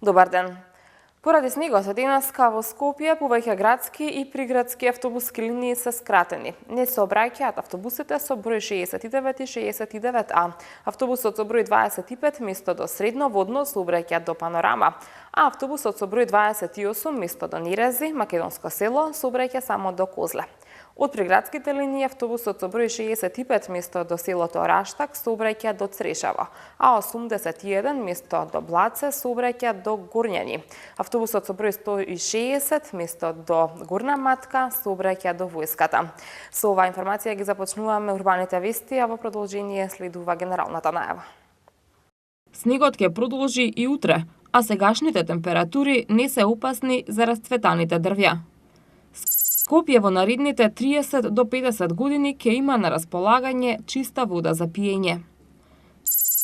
Добар ден. Поради снегот денеска во Скопје повеќе градски и приградски автобуски линии се скратени. Не се обраќаат автобусите со број 69 и 69А. Автобусот со број 25 место до Средноводно се обраќа до Панорама, а автобусот со број 28 место до Нирези, Македонско село, се обраќа само до Козле. Од приградските линии автобусот со број 65 место до селото Раштак се обраќа до Црешево, а 81 место до Блаце се обраќа до Горњани. Автобусот со број 160 место до Горна Матка се обраќа до Војската. Со оваа информација ги започнуваме урбаните вести, а во продолжение следува генералната најава. Снегот ќе продолжи и утре, а сегашните температури не се опасни за расцветаните дрвја. Скопје во наредните 30 до 50 години ќе има на располагање чиста вода за пиење.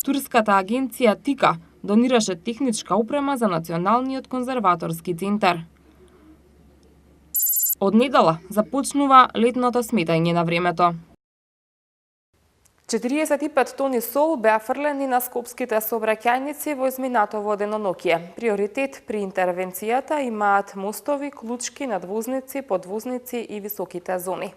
Турската агенција ТИКА донираше техничка опрема за Националниот конзерваторски центар. Од недела започнува летното сметање на времето. 45 тони сол беа фрлени на скопските сообраќајници во изминатово денонокие. Приоритет при интервенцијата имаат мостови, клучки, надвозници, подвозници и високите зони.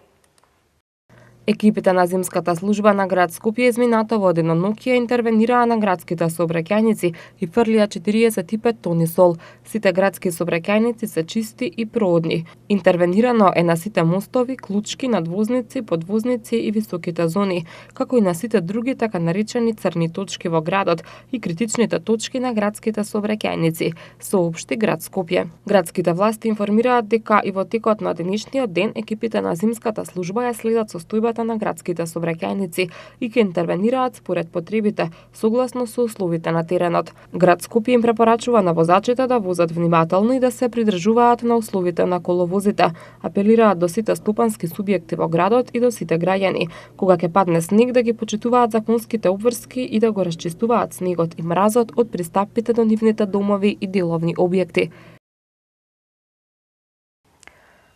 Екипите на зимската служба на град Скопје изминатово денонокие интервенираа на градските сообраќајници и фрлија 45 тони сол. Сите градски сообраќајници се чисти и проодни. Интервенирано е на сите мостови, клучки, надвозници, подвозници и високите зони, како и на сите други така наречени црни точки во градот и критичните точки на градските сообраќајници, соопшти град Скопје. Градските власти информираат дека и во текот на денешниот ден екипите на зимската служба ја следат состојбата на градските сообраќајници и ќе интервенираат според потребите, согласно со условите на теренот. Град Скопје им препорачува на возачите да возат внимателно и да се придржуваат на условите на коловозите. Апелираат до сите стопански субјекти во градот и до сите граѓани, кога ќе падне снег да ги почитуваат законските обврски и да го расчистуваат снегот и мразот од пристапите до нивните домови и деловни објекти.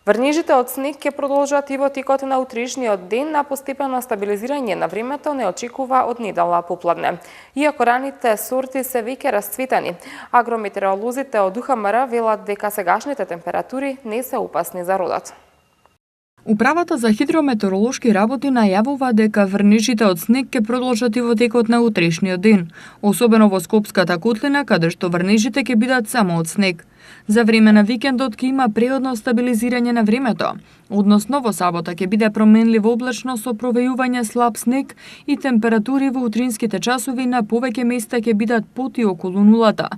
Врнежите од снег ќе продолжат и во текот на утрешниот ден, а постепено стабилизирање на времето не очекува од недела попладне. Иако раните сорти се веќе расцветани, агрометеоролозите од УХМР велат дека сегашните температури не се опасни за родот. Управата за хидрометеоролошки работи најавува дека врнежите од снег ќе продолжат и во текот на утрешниот ден, особено во Скопската котлина, каде што врнежите ќе бидат само од снег. За време на викендот ќе има преодно стабилизирање на времето, односно во сабота ќе биде променливо облачно со провејување слаб снег и температури во утринските часови на повеќе места ќе бидат под и околу нулата,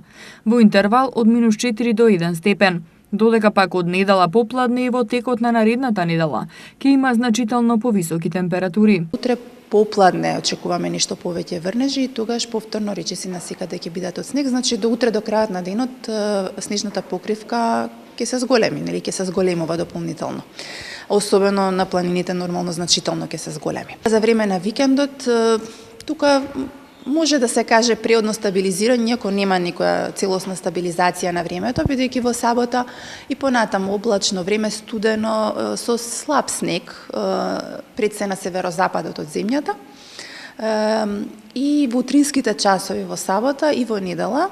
во интервал од -4 до 1 степен. Додека пак од недела попладне и во текот на наредната недела ќе има значително повисоки температури. Утре попладне очекуваме нешто повеќе врнежи и тогаш повторно речиси насекаде ќе бидат од снег, значи до утре до крајот на денот снежната покривка ќе се зголеми, нели ќе се зголемува дополнително. Особено на планините нормално значително ќе се зголеми. За време на викендот тука може да се каже преодно стабилизирање, иако нема никоја целосна стабилизација на времето, бидејќи во сабота и понатаму облачно време, студено, со слаб снег, пред се на северозападот од земјата. И во утринските часови во сабота и во недела,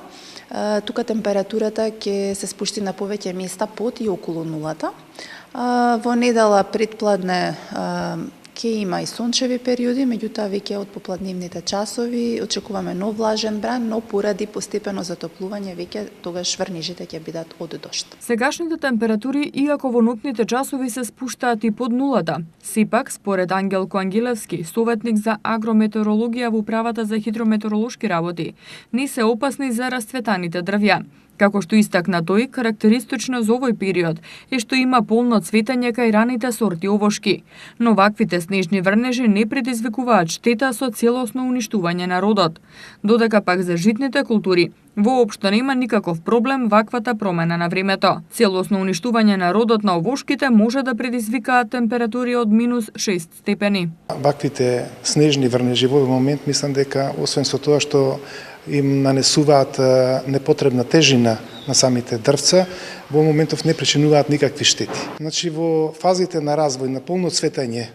тука температурата ќе се спушти на повеќе места под и околу нулата. Во недела предпладне ќе има и сончеви периоди, меѓутоа веќе од попладневните часови очекуваме нов влажен бран, но поради постепено затоплување веќе тогаш врнежите ќе бидат од дожд. Сегашните температури, иако во ноќните часови се спуштаат и под нулата, сепак според Ангелко Ангелевски, советник за агрометеорологија во Управата за хидрометеоролошки работи, не се опасни за расцветаните дрвја. Како што истакна тој, карактеристично за овој период е што има полно цветање кај раните сорти овошки, но ваквите снежни врнежи не предизвикуваат штета со целосно уништување на родот. Додека пак за житните култури, воопшто нема никаков проблем ваквата промена на времето. Целосно уништување на родот на овошките може да предизвикаат температури од -6 степени. Ваквите снежни врнежи во овој момент мислам дека освен со тоа што им нанесуваат непотребна тежина на самите дрвца, во моментов не причинуваат никакви штети. Значи во фазите на развој, на полно цветање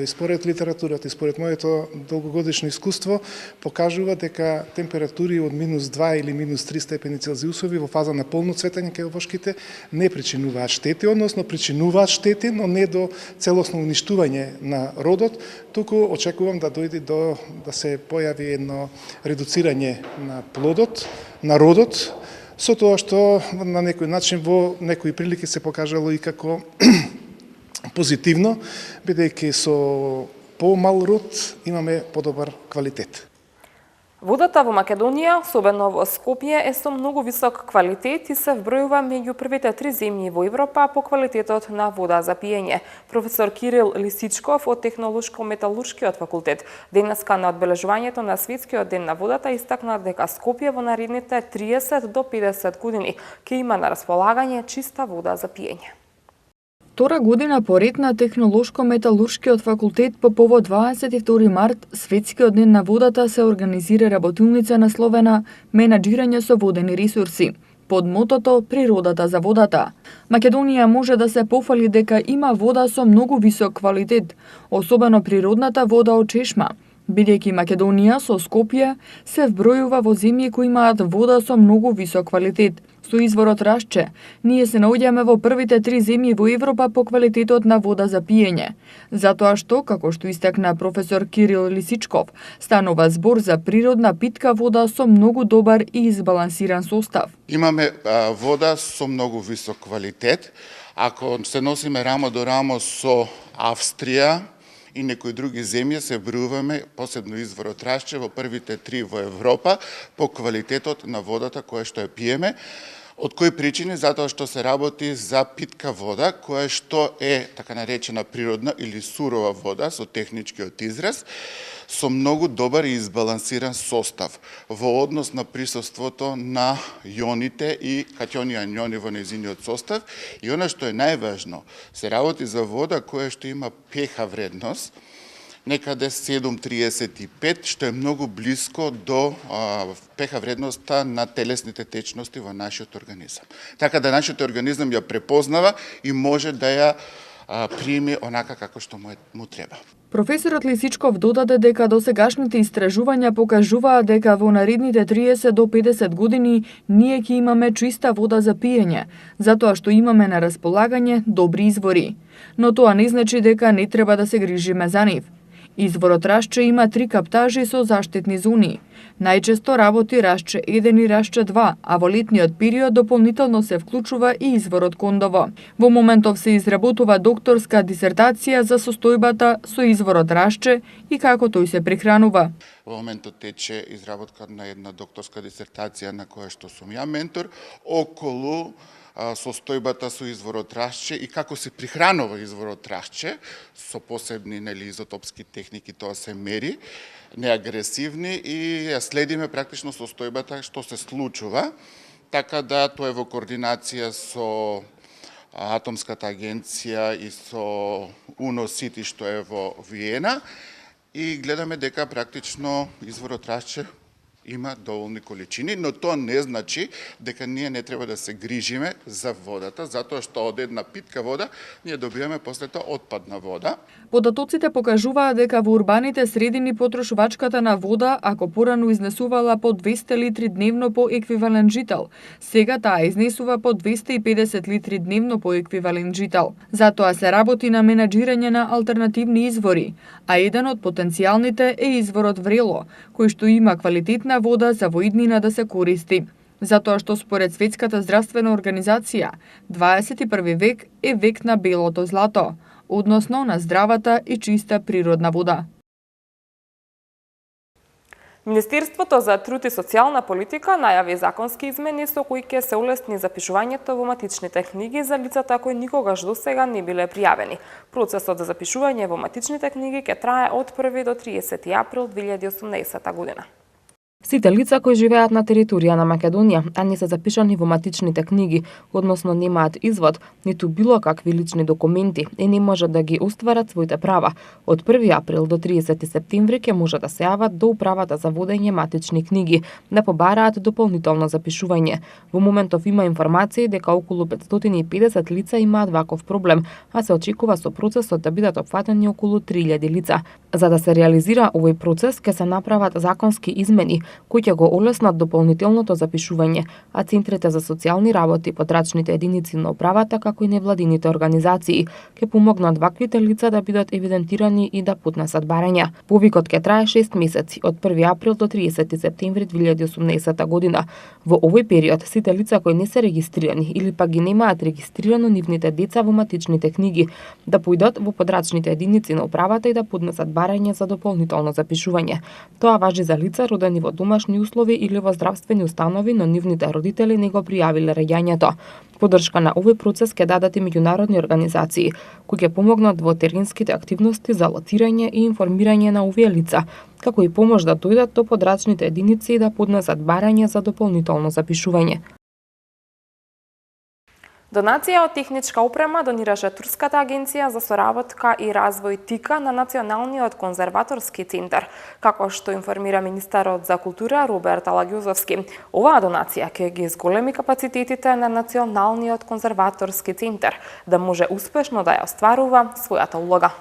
според литературата и според моето долгогодишно искуство, покажува дека температури од -2 или -3 степени Целзиусови во фаза на полно цветање кај овошките не причинуваат штети, односно причинуваат штети, но не до целосно уништување на родот, туку очекувам да дојде да се појави едно редуцирање на плодот, на родот, со тоа што на некој начин во некои прилики се покажало и како позитивно, бидејќи со помал род имаме подобар квалитет. Водата во Македонија, особено во Скопје, е со многу висок квалитет и се вбројува меѓу првите 3 земји во Европа по квалитетот на вода за пиење. Професор Кирил Лисичков од Технолошко-металуршкиот факултет денеска на одбележувањето на Светскиот ден на водата истакна дека Скопје во наредните 30 до 50 години ќе има на располагање чиста вода за пиење. Втора година поред на Технолошко-металуршкиот факултет по повод 22 март, Светскиот ден на водата, се организира работилница насловена Менаџирање со водени ресурси, под мотото Природата за водата. Македонија може да се пофали дека има вода со многу висок квалитет, особено природната вода од чешма, бидејќи Македонија со Скопје се вбројува во земји кои имаат вода со многу висок квалитет. Со изворот Рашче, ние се наоѓаме во првите 3 земји во Европа по квалитетот на вода за пиење. Затоа што, како што истакна професор Кирил Лисичков, станува збор за природна питка вода со многу добар и избалансиран состав. Имаме вода со многу висок квалитет. Ако се носиме рамо до рамо со Австрија и некои други земји, се вбројуваме, посебно изворот Рашче, во првите 3 во Европа по квалитетот на водата која што ја пиеме. Од кои причини? Затоа што се работи за питка вода, која што е така наречена природна или сурова вода, со техничкиот израз, со многу добар и избалансиран состав во однос на присуството на јоните и катјони и ањони во нејзиниот состав. И она што е најважно, се работи за вода која што има pH вредност, некаде 7,35, што е многу блиско до pH вредноста на телесните течности во нашиот организам. Така да нашиот организам ја препознава и може да ја прими онака како што му треба. Професорот Лисичков додаде дека досегашните истражувања покажуваат дека во наредните 30 до 50 години ние ќе имаме чиста вода за пиење, затоа што имаме на располагање добри извори. Но тоа не значи дека не треба да се грижиме за нив. Изворот Рашче има 3 каптажи со заштитни зони. Најчесто работи Рашче 1 и Рашче 2, а во летниот период дополнително се вклучува и изворот Кондово. Во моментов се изработува докторска дисертација за состојбата со изворот Рашче и како тој се прехранува. Во моментот тече изработка на една докторска дисертација на која што сум ја ментор околу состојбата со изворот Рашче и како се прихранува изворот Рашче со посебни изотопски техники, тоа се мери, неагресивни, и ја следиме практично состојбата што се случува, така да тоа е во координација со Атомската агенција и со УНО-СИТИ што е во Виена, и гледаме дека практично изворот Рашче има доволни количини, но тоа не значи дека ние не треба да се грижиме за водата, затоа што од една питка вода ние добиваме после тоа отпадна вода. Податоците покажуваат дека во урбаните средини потрошувачката на вода, ако порано изнесувала по 200 литри дневно по еквивалент жител, сега таа изнесува по 250 литри дневно по еквивалент жител. Затоа се работи на менаџирање на алтернативни извори, а еден од потенцијалните е изворот Врело, кој што има квалитетна вода за во иднина да се користи. Затоа што според Светската здравствена организација, 21 век е век на белото злато, односно на здравата и чиста природна вода. Министерството за труд и социјална политика најави законски измени со кои ќе се улесни запишувањето во матичните книги за лицата кои никогаш досега не биле пријавени. Процесот за запишување во матичните книги ќе трае од 1 до 30 април 2018 година. Сите лица кои живеат на територија на Македонија, а не се запишани во матичните книги, односно немаат извод, ниту било какви лични документи и не можат да ги остварат своите права, од 1 април до 30 септември ќе може да се јават до управата за водење матични книги, да побараат дополнително запишување. Во моментов има информации дека околу 550 лица имаат ваков проблем, а се очекува со процесот да бидат опфатени околу 3000 лица. За да се реализира овој процес, ќе се направат законски измени кои ќе го олеснат дополнителното запишување, а центрите за социјални работи, подрачните единици на управата, како и невладините организации, ќе помогнат ваквите лица да бидат евидентирани и да поднесат барања. Повикот ќе трае 6 месеци, од 1 април до 30 септември 2018 година. Во овој период, сите лица кои не се регистрирани или пак ги немаат регистрирано нивните деца во матичните книги, да појдат во подрачните единици на управата и да поднесат барање за дополнително запишување. Тоа важи за лица родени во домашни услови или во здравствени установи, но нивните родители не го пријавиле раѓањето. Поддршка на овој процес ќе дадат и меѓународни организации, кои ќе помогнат во теренските активности за лоцирање и информирање на овие лица, како и помош да дојдат до подрачните единици и да поднесат барање за дополнително запишување. Донација од техничка опрема донираше Турската агенција за соработка и развој ТИКА на Националниот конзерваторски центар, како што информира министерот за култура Роберт Алагјузовски. Оваа донација ќе ги зголеми капацитетите на Националниот конзерваторски центар да може успешно да ја остварува својата улога.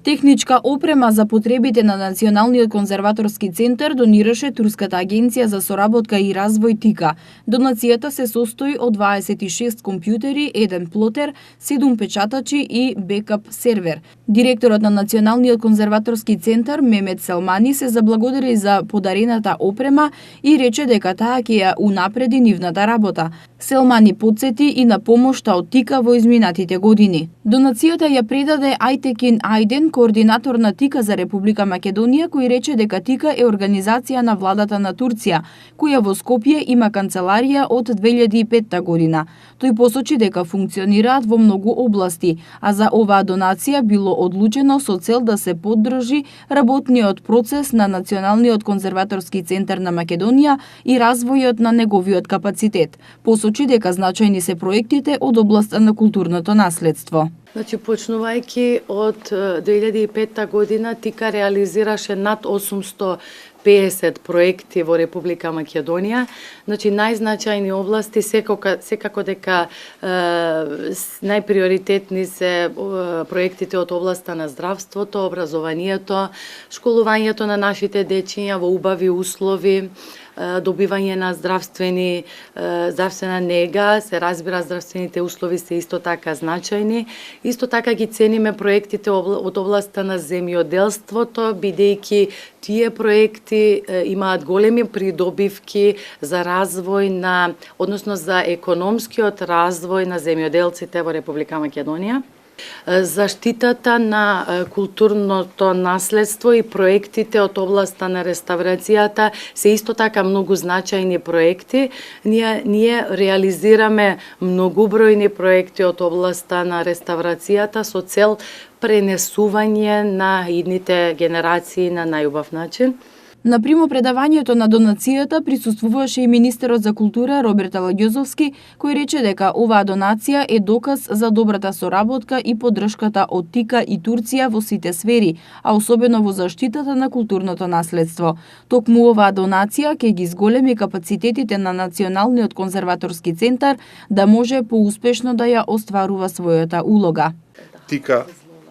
Техничка опрема за потребите на Националниот конзерваторски центар донираше Турската агенција за соработка и развој ТИКА. Донацијата се состои од 26 компјутери, 1 плотер, 7 печатачи и бекап сервер. Директорот на Националниот конзерваторски центар Мемет Селмани се заблагодари за подарената опрема и рече дека таа ќе ја унапреди нивната работа. Селмани потсети и на помошта од ТИКА во изминатите години. Донацијата ја предаде Ајтекин Ајден, координатор на ТИКА за Република Македонија, кој рече дека ТИКА е организација на владата на Турција, која во Скопје има канцеларија од 2005 година. Тој посочи дека функционираат во многу области, а за оваа донација било одлучено со цел да се поддржи работниот процес на Националниот конзерваторски центар на Македонија и развојот на неговиот капацитет. Посочи дека значајни се проектите од областа на културното наследство. Значи, почнувајќи од 2005 година, ТИКА реализираше над 850 проекти во Република Македонија. Значи, најзначајни области секако дека најприоритетни се проектите од областа на здравството, образованието, школувањето на нашите дечиња во убави услови, добивање на здравствена нега, се разбира здравствените услови се исто така значајни. Исто така ги цениме проектите од областа на земјоделството, бидејќи тие проекти имаат големи придобивки за развој на, односно за економскиот развој на земјоделците во Република Македонија. Заштитата на културното наследство и проектите од областа на реставрацијата се исто така многу значајни проекти. Ние реализираме многубројни проекти од областа на реставрацијата со цел пренесување на идните генерации на најубав начин. На примопредавањето на донацијата присуствуваше и министерот за култура Роберт Алагјузовски, кој рече дека оваа донација е доказ за добрата соработка и поддршката од ТИКА и Турција во сите сфери, а особено во заштитата на културното наследство. Токму оваа донација ќе ги зголеми капацитетите на Националниот конзерваторски центар да може поуспешно да ја остварува својата улога. ТИКА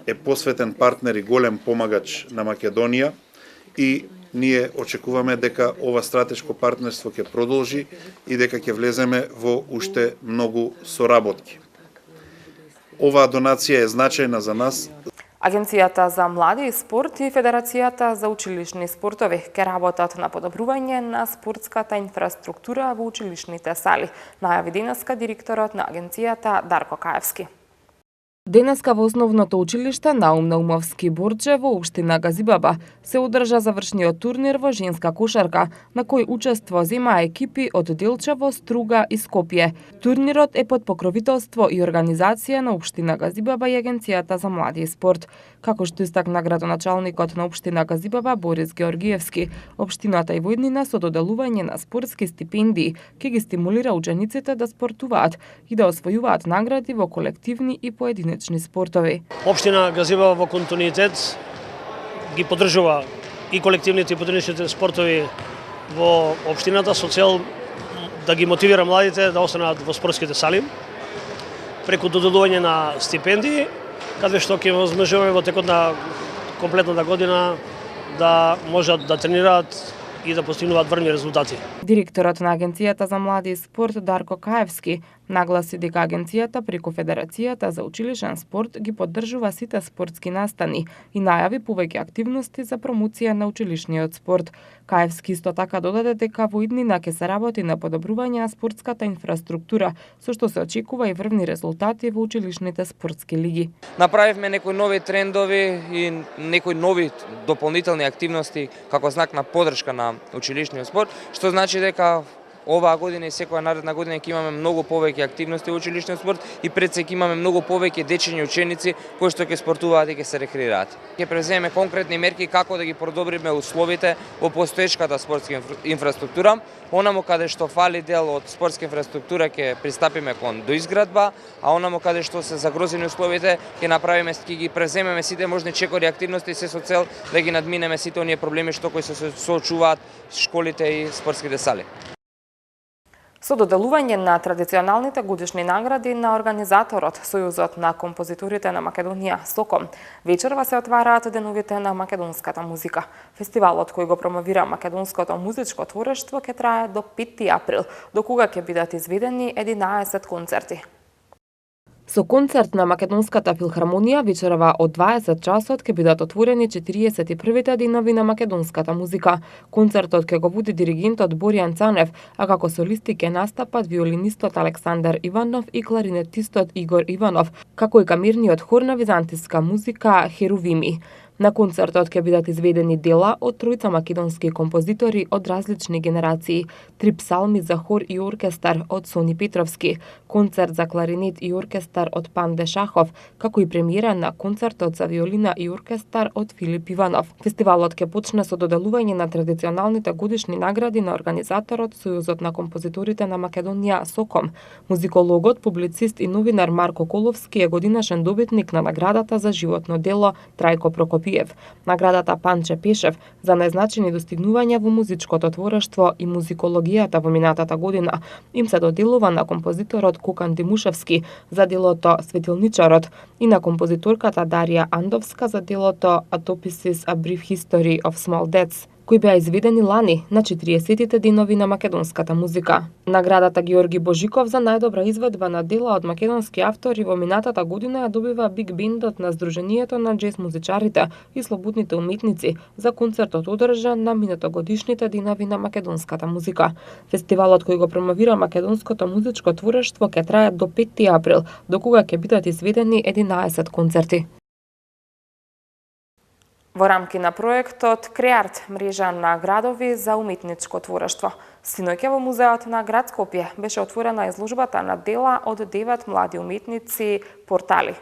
е посветен партнер и голем помагач на Македонија и ние очекуваме дека ова стратешко партнерство ќе продолжи и дека ќе влеземе во уште многу соработки. Оваа донација е значајна за нас. Агенцијата за млади и спорт и Федерацијата за училишни спортови ќе работат на подобрување на спортската инфраструктура во училишните сали, најави денеска директорот на агенцијата Дарко Каевски. Денеска во основното училиште Наум Наумовски Борче во општина Газибаба се одржа завршниот турнир во женска кошарка, на кој учество зема екипи од Делчево, Струга и Скопје. Турнирот е под покровителство и организација на општина Газибаба и Агенцијата за млади и спорт. Како што истакна градоначалникот на општина Газибаба Борис Георгиевски, општината и војднина со доделување на спортски стипендии ќе ги стимулира учениците да спортуваат и да освојуваат награди во колективни и поединечни спортови. Општина Газибаба во континуитет ги поддржува и колективните и поединечните спортови во општината со цел да ги мотивира младите да останат во спортските сали преку доделување на стипендии, каде што ќе возможуваме во текот на комплетната година да можат да тренираат и да постигнуваат врни резултати. Директорот на Агенцијата за млади и спорт Дарко Каевски нагласи дека Агенцијата преку Федерацијата за училишен спорт ги поддржува сите спортски настани и најави повеќе активности за промоција на училишниот спорт. Каевски исто така додаде дека во иднина ќе се работи на подобрување на спортската инфраструктура, со што се очекува и врвни резултати во училишните спортски лиги. Направивме некои нови трендови и некои нови дополнителни активности како знак на поддршка на училишниот спорт, што значи дека оваа година и секоја наредна година ќе имаме многу повеќе активности во училишниот спорт и пред се ќе имаме многу повеќе дечиња ученици кои што ќе спортуваат и ќе се рекреираат. Ќе преземеме конкретни мерки како да ги подобриме условите во постоечката спортска инфраструктура. Онамо каде што фали дел од спортска инфраструктура ќе пристапиме кон доизградба, а онамо каде што се загрозени условите ќе ги преземеме сите можни чекори активности се со цел да ги надминеме сите оние проблеми што кои се соочуваат школите и спортските сали. Со доделување на традиционалните годишни награди на организаторот Сојузот на композиторите на Македонија СОКОМ, вечерва се отвараат деновите на македонската музика. Фестивалот кој го промовира македонското музичко творештво ќе трае до 5 април, до кога ќе бидат изведени 11 концерти. Со концерт на Македонската филхармонија вечерва од 20 часот ќе бидат отворени 41-те денови на македонската музика. Концертот ќе го води диригентот Боријан Цанев, а како солисти ќе настапат виолинистот Александар Иванов и кларинетистот Игор Иванов, како и камерниот хор на византиска музика Херувими. На концертот ќе бидат изведени дела од тројца македонски композитори од различни генерации, 3 псалми за хор и оркестар од Сони Петровски, концерт за кларинет и оркестар од Панде Шахов, како и премиера на концертот за виолина и оркестар од Филип Иванов. Фестивалот ќе почне со доделување на традиционалните годишни награди на организаторот Сојузот на композиторите на Македонија СОКОМ. Музикологот, публицист и новинар Марко Коловски е годинашен добитник на наградата за животно дело Трајко Прокопиев. Наградата Панче Пешев за најзначени достигнувања во музичкото творештво и музикологијата во минатата година им се доделува на композиторот Кокан Димушевски за делото Светилничарот и на композиторката Дарија Андовска за делото Autopsis A Brief History of Small Deaths, кои беа изведени лани на 40-тите денови на македонската музика. Наградата Георги Божиков за најдобра изведба на дела од македонски автори во минатата година ја добива Биг бендот на Сдруженијето на џез музичарите и слободните уметници за концертот одржан на минатогодишните денови на македонската музика. Фестивалот кој го промовира македонското музичко творештво ќе трае до 5 април, до кога ќе бидат изведени 11 концерти. Во рамки на проектот Креарт, мрежа на градови за уметничко творештво. Синоќа во музеот на град Скопје беше отворена изложбата на дела од 9 млади уметници Портали.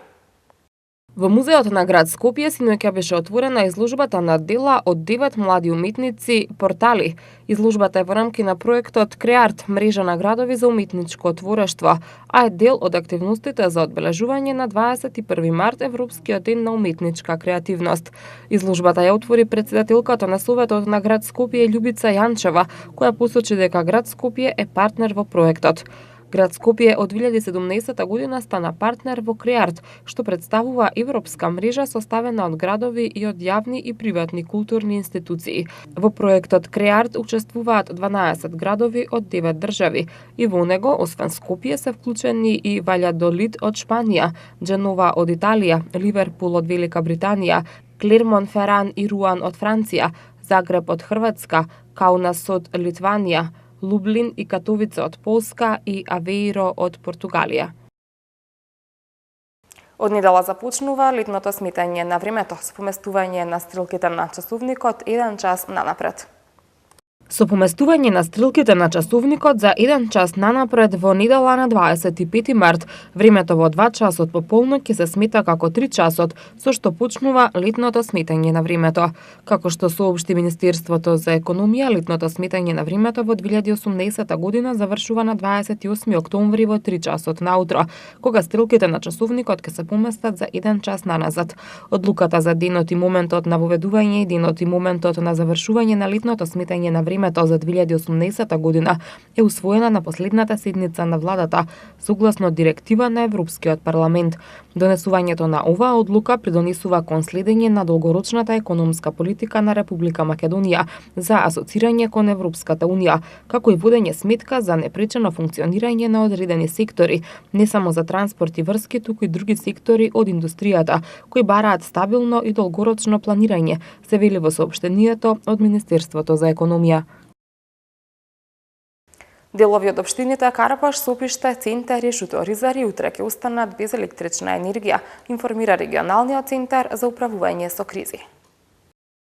Во музеот на град Скопје синоќа беше отворена изложбата на дела од 9 млади уметници Портали. Изложбата е во рамки на проектот Креарт, мрежа на градови за уметничко творештво, а е дел од активностите за одбележување на 21 март Европскиот ден на уметничка креативност. Изложбата ја отвори претседателката на Советот на град Скопје Љубица Јанчева, која посочи дека град Скопје е партнер во проектот. Град Скопје од 2017 година стана партнер во Креарт, што представува европска мрежа составена од градови и од јавни и приватни културни институции. Во проектот Креарт учествуваат 12 градови од 9 држави и во него, освен Скопје, се вклучени и Ваљадолид од Шпанија, Дженова од Италија, Ливерпул од Велика Британија, Клермон-Феран и Руан од Франција, Загреб од Хрватска, Каунас од Литванија, Лублин и Катовица од Полска и Авеиро од Португалија. Од недела започнува летното сметање на времето со поместување на стрелките на часовникот 1 час нанапред. Со поместување на стрелките на часовникот за 1 час нанапред во недела на 25 март, времето во 2 часот по полноќ ќе се смета како 3 часот, со што почнува летното сметање на времето. Како што соопшти Министерството за економија, летното сметање на времето во 2018 година завршува на 28 октомври во 3 часот наутро, кога стрелките на часовникот ќе се поместат за 1 час наназад. Одлуката за денот и моментот на воведување и денот и моментот на завршување на летното сметање на времето за 2018 година е усвоена на последната седница на владата, согласно директива на Европскиот парламент. Донесувањето на оваа одлука придонесува кон следење на долгорочната економска политика на Република Македонија за асоцирање кон Европската унија, како и водење сметка за непречено функционирање на одредени сектори, не само за транспорт и врски, туку и други сектори од индустријата, кои бараат стабилно и долгорочно планирање, се вели во соопштението од Министерството за економија. Делови од општините Карапаш, Сопиште, Центар и Шуторизари утре ќе останат без електрична енергија, информира регионалниот центар за управување со кризи.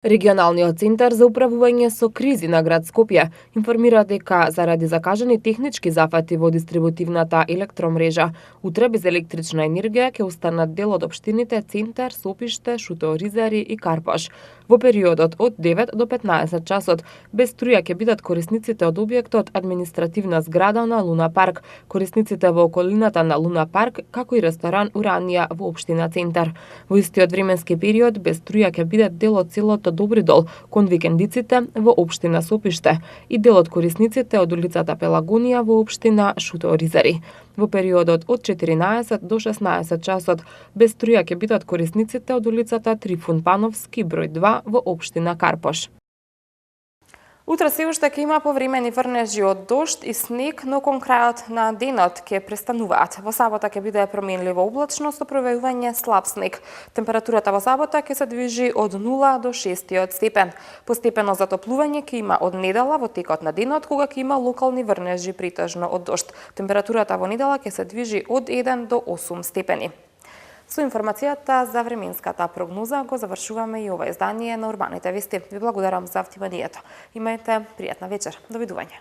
Регионалниот центар за управување со кризи на град Скопје информира дека заради закажани технички зафати во дистрибутивната електромрежа, утре без електрична енергија ќе останат дел од општините Центар, Сопиште, Шуторизари и Карпаш. Во периодот од 9 до 15 часот без струја ќе бидат корисниците од објектот административна зграда на Луна парк, корисниците во околината на Луна парк, како и ресторан Уранија во општина Центар. Во истиот временски период без струја ќе биде дел од селото Добридол кон викендиците во општина Сопиште и дел од корисниците од улицата Пелагонија во општина Шуторизари. Во периодот од 14 до 16 часот без струја ќе бидат корисниците од улицата Трифун Пановски број 2 во општина Карпош. Утре се уште ќе има повремени врнежи од дожд и снег, но кон крајот на денот ќе престануваат. Во сабота ќе биде променливо облачно со пројавување слаб снег. Температурата во сабота ќе се движи од 0 до 6 степен. Постепено затоплување ќе има од недела во текот на денот, кога ќе има локални врнежи притежно од дожд. Температурата во недела ќе се движи од 1 до 8 степени. Со информацијата за временската прогноза го завршуваме и ова издание на Урбаните вести. Ви благодарам за вниманието. Имајте пријатна вечер. Довидување.